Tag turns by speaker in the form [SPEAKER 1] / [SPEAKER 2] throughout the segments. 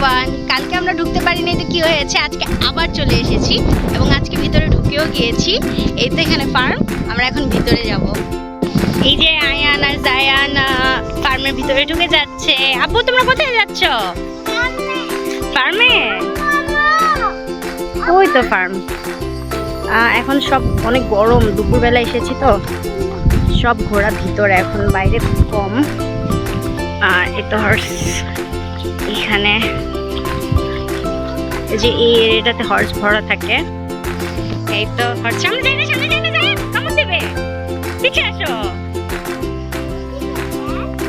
[SPEAKER 1] Everyone, কালকে আমরা ঢুকতে পারিনি তো কি হয়েছে, আজকে আবার চলে এসেছি এবং আজকে ভিতরে ঢুকেও গিয়েছি। এই তো এখানে ফার্ম, আমরা এখন ভিতরে যাব। এই যে আয়ান আর জায়ান ফার্মের ভিতরে ঢুকে যাচ্ছে। আব্বু তোমরা কোথায় যাচ্ছ? ফার্মে? ওই তো ফার্ম। এখন সব অনেক গরম, দুপুরবেলা এসেছি তো সব ঘোড়া ভিতরে, এখন বাইরে খুব কম। আর এটা হর্স, এখানে যে এই এরিয়াটাতে হর্স ভরা থাকে। এই তো হর্স, সামনে যাই না, সামনে যাই না, যাই কামড় দেবে, পিছে আসো।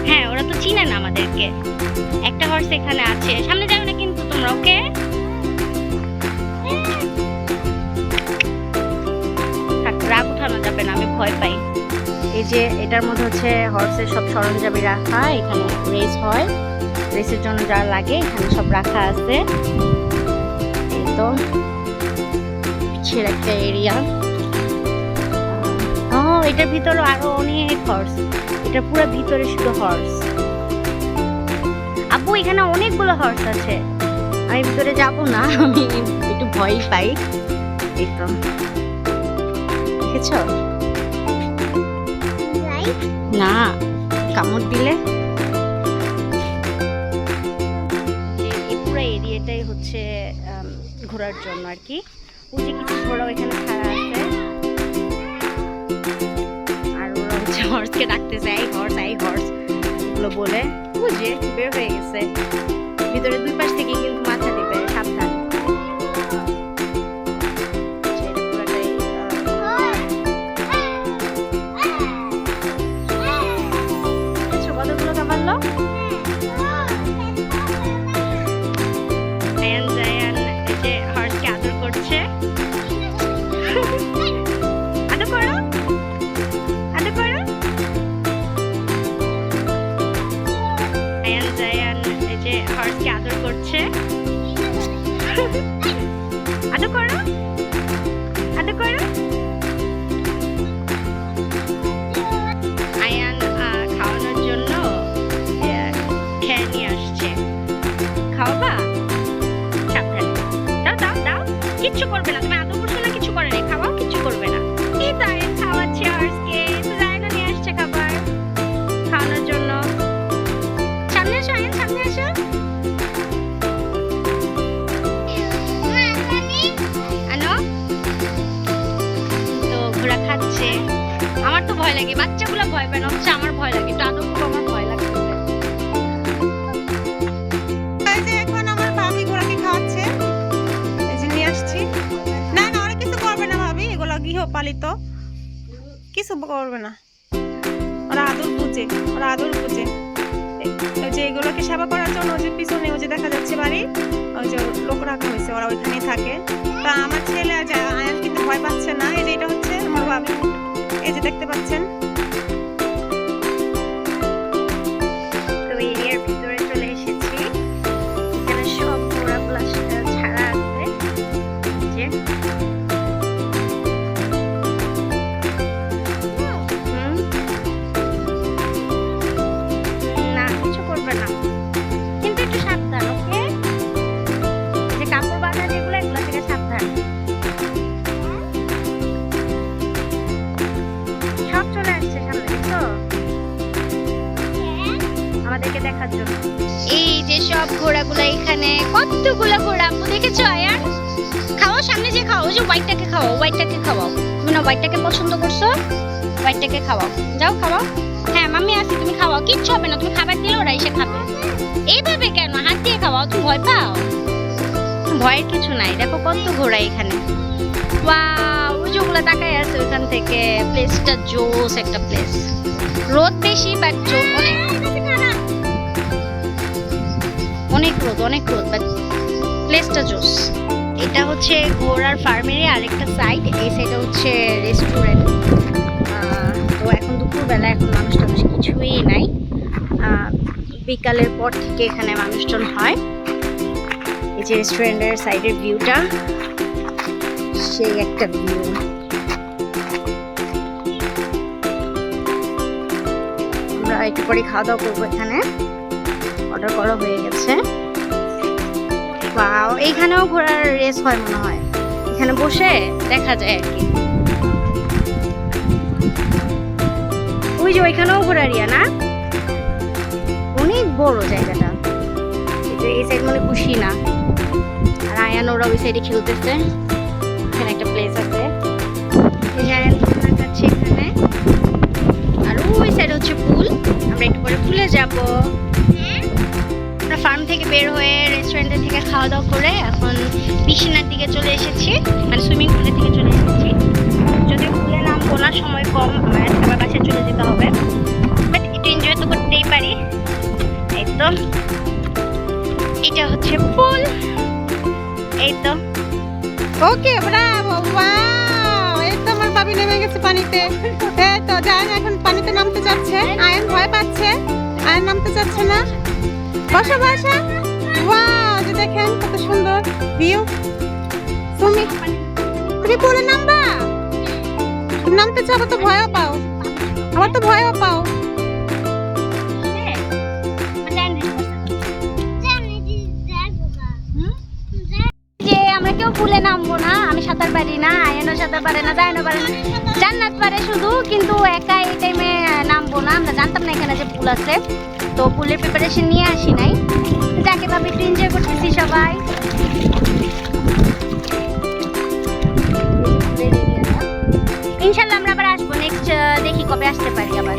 [SPEAKER 1] হ্যাঁ, ওরা তো চিনে না আমাদেরকে। একটা হর্স এখানে আছে, সামনে যাবে না কিন্তু তোমরা, ওকে? রাগ উঠানো যাবে না, আমি ভয় পাই। এই যে এটার মধ্যে হচ্ছে হর্সের সব সরঞ্জামি রাখা, এখানে রেস হয়, রেসের জন্য যা লাগে এখানে সব রাখা আছে। এই তো পিছের একটা এরিয়া। ও, এটার ভিতরে আরো অনেক হর্স, এটা পুরো ভিতরে শুধু হর্স। আপু এখানে অনেকগুলো হর্স আছে, আমি ভিতরে যাব না, আমি একটু ভয় পাই। এই তো দেখেছো না, কামড় দিলে। এই পুরো এরিয়াটাই হচ্ছে ঘোরার জন্য আর কি। ওই যে কিছু ঘোড়াও এখানে খাড়া আছে, আর ওরা হচ্ছে হর্সকে ডাকতেছে, এই হর্স এই হর্স এগুলো বলে। বুঝে বের হয়ে গেছে ভিতরে, দুই পাশ থেকে কিন্তু মাথা দিবে, সাবধান। খাওয়ানোর জন্য খেয়ে নিয়ে আসছে, খাওয়াবা? সাবধানে দাও দাও দাও, কিচ্ছু করবে না, তুমি আদৌ করছো না, কিছু করে নাই, খাওয়াও, কিচ্ছু করবে না। এই তো আয়ান খাওয়াচ্ছে হর্সকে, তো জায়ানও নিয়ে আসছে খাবার খাওয়ানোর জন্য। সামনে আসো আয়ান, সামনে আসো। আনো তো, ঘোড়া খাচ্ছে। আমার তো ভয় লাগে, বাচ্চাগুলো ভয় পায় না, হচ্ছে আমার ভয় লাগে, একটু আদৌ করবো, আমার ভয় লাগে।
[SPEAKER 2] গৃহপালিত, কিছু করবে না, ওরা আদর বুঝে, ওরা আদর বুঝে। যে এগুলোকে সেবা করার জন্য যে পিছনে ওই যে দেখা যাচ্ছে বাড়ি, ওই যে লোক রাখা হয়েছে, ওরা ওইখানেই থাকে। তা আমার ছেলে আয়ান কিন্তু ভয় পাচ্ছে না। এই যে এটা হচ্ছে আমার ভাবি, এই যে দেখতে পাচ্ছেন।
[SPEAKER 1] তো এরিয়ার ভিতরে চলে এসেছি, এখানে সব ঘোড়াগুলো ছাড়া আছে। যে আমাদেরকে দেখার জন্য। এই যে সব ঘোড়াগুলো এখানে, কতগুলো ঘোড়া আপু দেখেছো? আয়ান খাওয়াও, সামনে যে খাও, ওই যে হোয়াইটটাকে খাওয়াও, হোয়াইটটাকে খাওয়াও। তুমি না হোয়াইটটাকে পছন্দ করছো, হোয়াইটটাকে খাওয়াও, যাও খাওয়াও। হ্যাঁ মাম্মি আসি, তুমি খাওয়াও, কিচ্ছু হবে না, তুমি খাবার দিলে ওরা এসে খাবে। এইভাবে কেন, হাত দিয়ে খাওয়াও, তুমি ভয় পাও? ভয়ের কিছু নাই, দেখো কত ঘোড়া এখানে। ওয়াও, ওই যে ওগুলো তাকায় আছে ওইখান থেকে। প্লেসটা জোস একটা প্লেস, রোদ বেশি বাট অনেক অনেক রোদ, অনেক রোদ, বাট প্লেসটা জোস। এটা হচ্ছে ঘোড়ার ফার্মেরই আরেকটা সাইড, এই সাইডে হচ্ছে রেস্টুরেন্ট। তো এখন দুপুরবেলা, এখন মানুষ টানুষ কিছুই নাই, বিকালের পর থেকে এখানে মানুষজন হয়। এই যে রেস্টুরেন্টের সাইডের ভিউটা, সেই একটা ভিউ। আমরা একটু পরে খাওয়া দাওয়া করবো, এখানে অর্ডার করা হয়ে গেছে। ওয়াও, এইখানেও ঘোড়ার রেস হয় মনে হয়, এখানে বসে দেখা যায় আর কি। ওই যে ওইখানেও ঘোড়ার ইয়া না, অনেক বড় জায়গাটা। এই সাইড মানে খুশি না, আর আয়ান ওরা ওই সাইডে খেলতেছে। এখানে একটা প্লেস আছে, এই যে আয়ান ঘোড়া যাচ্ছে এখানে, আর ওই সাইড হচ্ছে পুল। আমরা একটু পরে পুলে যাব। আমরা ফার্ম থেকে বের হয়ে রেস্টুরেন্টের থেকে খাওয়া দাওয়া করে এখন পিসিনার দিকে চলে এসেছি, মানে সুইমিং পুলের দিকে চলে এসেছি। যদিও পুলে নামবো না, সময় কম, আমার আবার বাসায় চলে যেতে হবে, বাট একটু এনজয় তো করতেই পারি। এই তো এটা হচ্ছে পুল, এই তো।
[SPEAKER 2] ওকে, ব্রাভো, ওয়াও! এই তো আমার ভাবি নেমে গেছে পানিতে। এই তো জায়ান এখন পানিতে নামতে যাচ্ছে। আয়ান ভয় পাচ্ছে, আয়ান নামতে যাচ্ছে না। বসো বসো। ওয়াও, যে দেখেন কত সুন্দর ভিউ। তুমি পুলে নামবা? তুমি নামতে চাও, তো ভয়ও পাও, আমার তো ভয়ও পাও।
[SPEAKER 1] যে আমরা কেউ পুলে নামবো না, আমি সাঁতার পারি না, আয়ানও সাঁতার পারে না, জায়ানও পারে না, জান্নাত পারে শুধু, কিন্তু একা এই টাইমে নামবো না। আমরা জানতাম না এখানে যে পুল আছে, তো পুলের প্রিপারেশন নিয়ে আসি নাই। যাকে ভাবে একটু এনজয় করতেছি সবাই। ইনশাল্লাহ আমরা আবার আসবো নেক্সট, দেখি কবে আসতে পারি আবার।